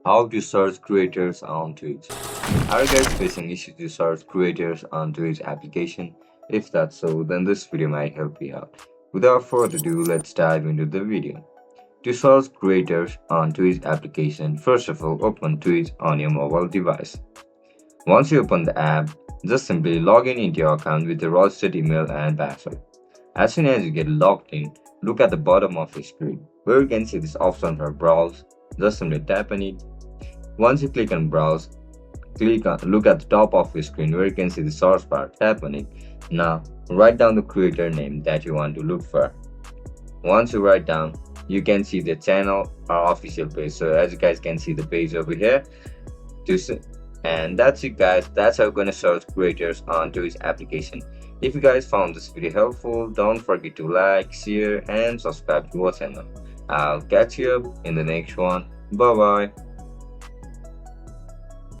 How to search creators on Twitch. Are you guys facing issues to search creators on Twitch application? If that's so, then this video might help you out. Without further ado, let's dive into the video. To search creators on Twitch application, first of all, open Twitch on your mobile device. Once you open the app, just simply log in into your account with the registered email and password. As soon as you get logged in, look at the bottom of your screen where you can see this option for browse. Just simply tap on it. Once you click on browse, look at the top of your screen where you can see the search bar. Tap on it. Now write down the creator name that you want to look for. Once you write down, you can see the channel or official page. So as you guys can see the page over here. And that's it guys, that's how you're gonna search creators onto his application. If you guys found this video helpful, don't forget to like, share and subscribe to our channel. I'll catch you up in the next one. Bye bye.